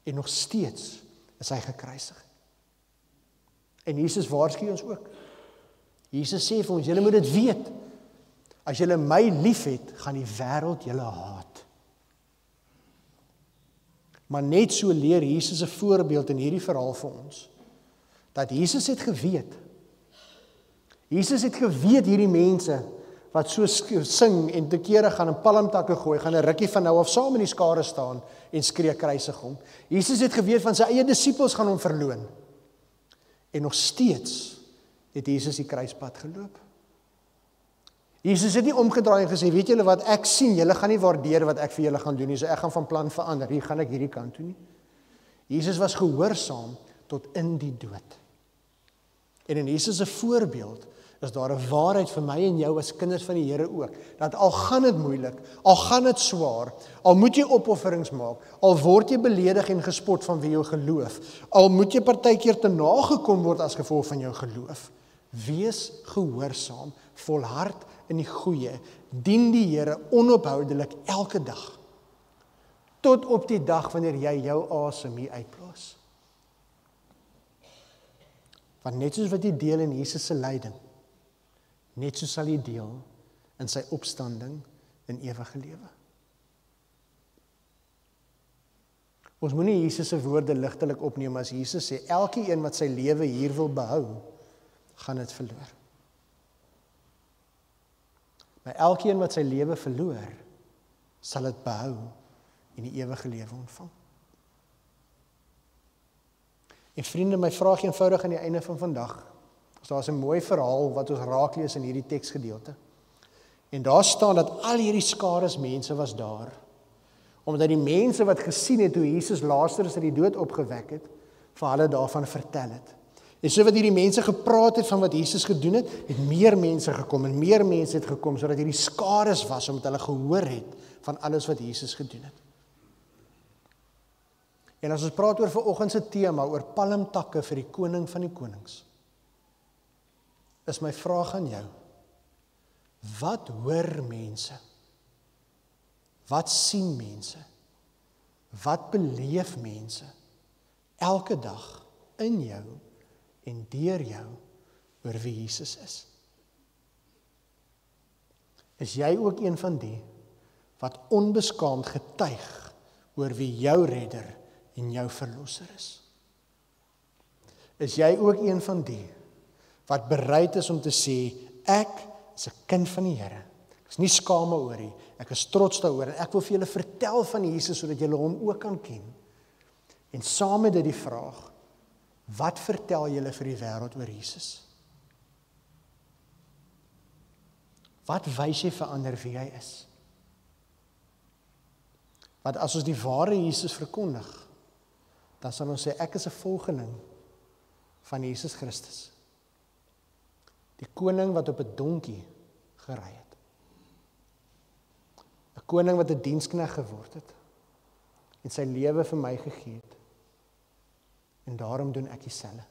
En nog steeds is hy gekruisig. En Jesus waarsku ons ook. Jesus sê vir ons, julle moet dit weet. As julle my liefhet, gaan die wêreld julle haat. Maar net so leer Jesus 'n voorbeeld in hierdie verhaal vir ons. Dat Jesus het geweet. Jesus het geweet hierdie mense wat so sing en te kere gaan in palmtakke gooi, gaan 'n rukkie van nou af saam in die skare staan en skree kruisig hom. Jesus het geweet van sy eie disippels gaan hom verloon. En nog steeds het Jesus die kruispad geloop. Jesus het nie omgedraai en gesê, weet julle wat, ek sien, julle gaan nie waardeer wat ek vir julle gaan doen nie, so ek gaan van plan verander, hier gaan ek hierdie kant toe nie. Jesus was gehoorsaam tot in die dood. En in Jesus se voorbeeld is daar 'n waarheid vir my en jou as kinders van die Here ook, dat al gaan dit moeilik, al gaan dit swaar, al moet jy opofferings maak, al word jy beledig en gespot van wie jou geloof, al moet jy partykeer te nagekom word as gevolg van jou geloof, wees gehoorsaam, volhard in die goeie, dien die Here onophoudelik elke dag, tot op die dag wanneer jy jou asem hier uitblaas. Want net soos wat jy deel in Jesus se lyding, net so sal jy deel in sy opstanding in ewige lewe. Ons moenie Jesus se woorde ligtelik opneem as Jesus sê, elkeen wat sy lewe hier wil behou, gaan dit verloor. Maar elkeen wat sy lewe verloor, sal dit behou en die ewige lewe ontvang. En vriende, my vraag eenvoudig aan die einde van vandag, daar's 'n mooi verhaal wat ons raak lees in hierdie teksgedeelte. En daar staan dat al hierdie skares mense was daar, omdat die mense wat gesien het hoe Jesus Lazarus uit die dood opgewek het, vir hulle daarvan vertel het. En so wat hierdie mense gepraat het van wat Jesus gedoen het, het meer mense gekom en meer mense het gekom, sodat hierdie skares was, omdat hulle gehoor het van alles wat Jesus gedoen het. En as ons praat oor vanoggend se tema, oor palmtakke vir die koning van die konings, is my vraag aan jou, wat hoor mense? Wat sien mense? Wat beleef mense? Elke dag in jou en deur jou oor wie Jesus is. Is jy ook een van die wat onbeskaamd getuig oor wie jou redder en jou verlosser is? Is jy ook een van die wat bereid is om te sê, ek is 'n kind van die Here. Ek is nie skaam oor nie, ek is trots daaroor en ek wil vir julle vertel van Jesus sodat julle hom ook kan ken. En saam met dit die vraag, wat vertel julle vir die wêreld oor Jesus? Wat wys jy vir ander wie hy is? Want as ons die ware Jesus verkondig, dan sal ons sê, ek is 'n volgeling van Jesus Christus. Die koning wat op 'n donkie gery het. 'n koning wat 'n diensknegt geword het. en sy lewe vir my gegee het. En daarom doen ek dieselfde.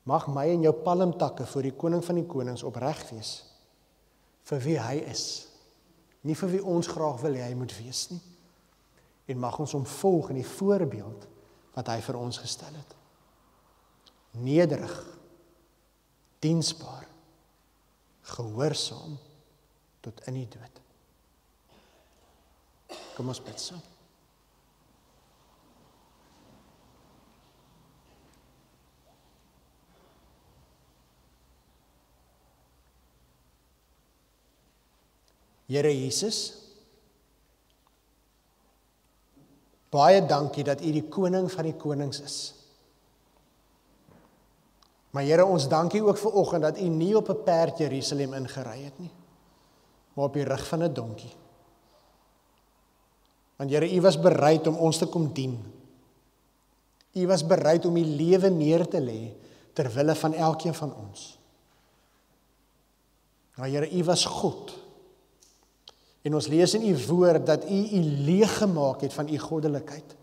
Mag my en jou palmtakke voor die koning van die konings opreg wees, vir wie hy is, nie vir wie ons graag wil hy moet wees nie, en mag ons hom volg in die voorbeeld wat hy vir ons gestel het. Nederig, diensbaar, gehoorsaam, tot in die dood. Kom ons bid saam. Here Jesus, baie dankie dat U die koning van die konings is. Maar Here, ons dankie ook vir oggend dat U nie op 'n perd Jerusalem ingery het nie, maar op die rug van 'n donkie. Want Here, U was bereid om ons te kom dien. U was bereid om U lewe neer te lê ter wille van elkeen van ons. Maar Here, U was God. En ons lees in U woord dat U leeg gemaak het van U goddelikheid,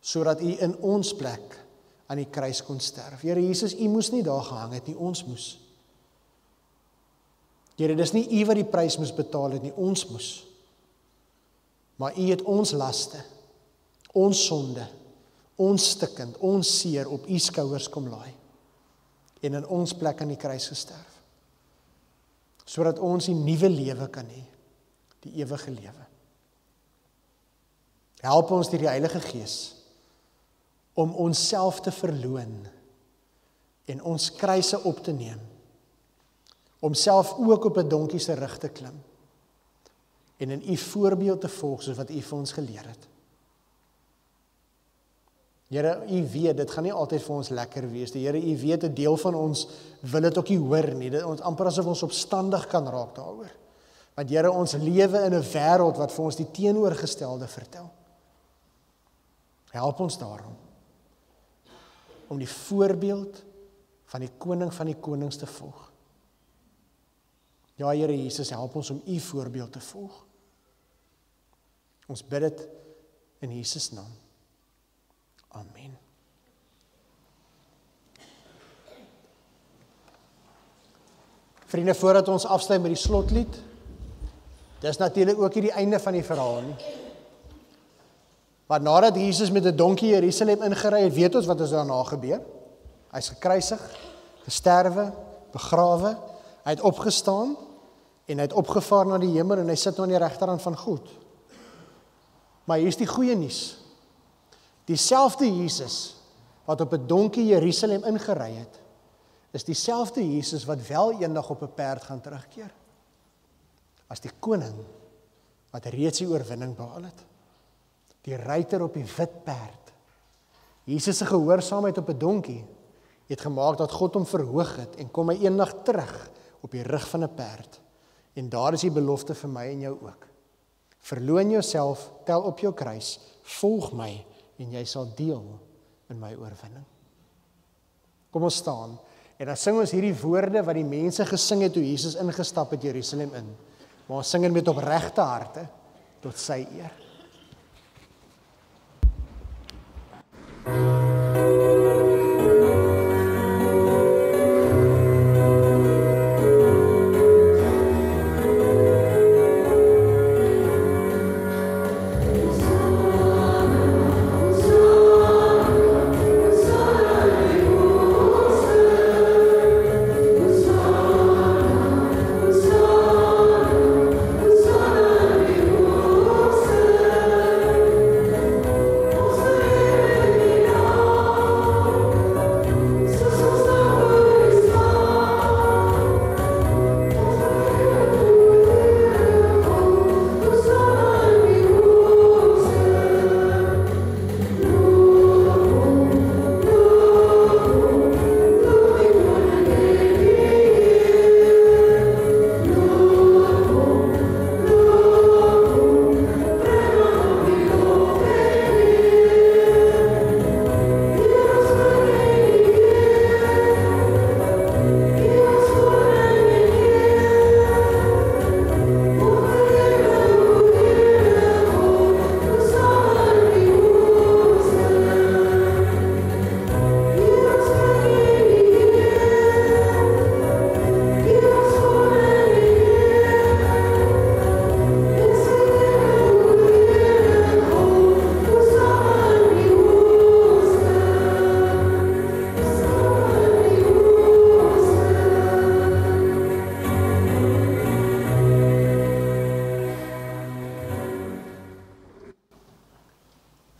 sodat U in ons plek aan die kruis kon sterf. Here Jesus, U moes nie daar gehang het nie, ons moes. Here, dis nie U wat die prys moes betaal het nie, ons moes. Maar U het ons laste, ons sonde, ons stikkend, ons seer op U skouers kom laai en in ons plek aan die kruis gesterf, sodat ons die nuwe lewe kan hê, die ewige lewe. Help ons deur die Heilige Gees om onsself te verloon en ons kruise op te neem, om self ook op 'n donkie se rug te klim en in U voorbeeld te volg soos wat U vir ons geleer het. Here, U weet, dit gaan nie altyd vir ons lekker wees. Die Here, U weet, 'n deel van ons wil dit ook nie hoor nie. Dit ons amper asof ons opstandig kan raak daaroor. Want Here, ons lewe in 'n wêreld wat vir ons die teenoorgestelde vertel. Help ons daarom om die voorbeeld van die koning van die konings te volg. Ja, Here Jesus, help ons om U voorbeeld te volg. Ons bid dit in Jesus naam. Amen. Vriende, voordat ons afsluit met die slotlied, dis natuurlik ook nie die einde van die verhaal nie. Want nadat Jesus met 'n donkie Jerusalem ingery het, weet ons wat is daarna gebeur. Hy's gekruisig, gesterwe, begrawe, hy het opgestaan en hy het opgevaar na die hemel en hy sit nou aan die regterhand van God. Maar hier is die goeie nuus. Dieselfde Jesus wat op 'n donkie Jerusalem ingery het, is dieselfde Jesus wat wel eendag op 'n perd gaan terugkeer. As die koning wat reeds die oorwinning behaal het. Die ruiter op die wit perd. Jesus se gehoorsaamheid op 'n donkie het gemaak dat God hom verhoog het en kom hy eendag terug op die rug van 'n perd. En daar is die belofte vir my en jou ook. Verloon jouself, tel op jou kruis, volg my en jy sal deel in my oorwinning. Kom ons staan en dan sing ons hierdie woorde wat die mense gesing het toe Jesus ingestap het Jerusalem in. Maar ons sing dit met opregte harte tot sy eer.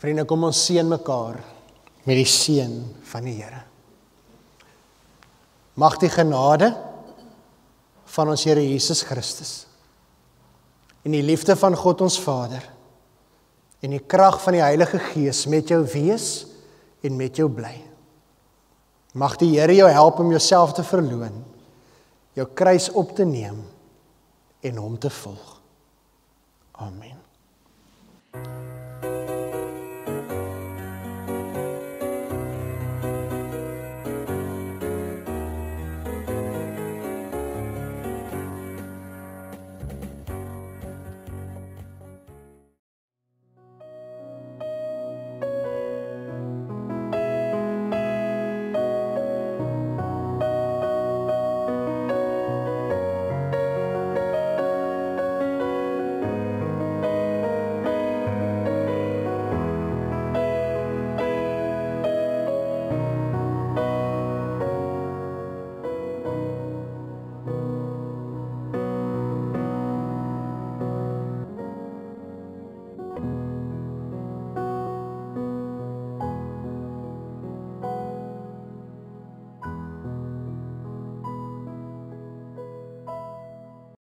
Vriende, kom ons seën mekaar met die seën van die Here. Mag die genade van ons Here Jesus Christus en die liefde van God ons Vader en die krag van die Heilige Gees met jou wees en met jou bly. Mag die Here jou help om jouself te verloon, jou kruis op te neem en hom te volg. Amen.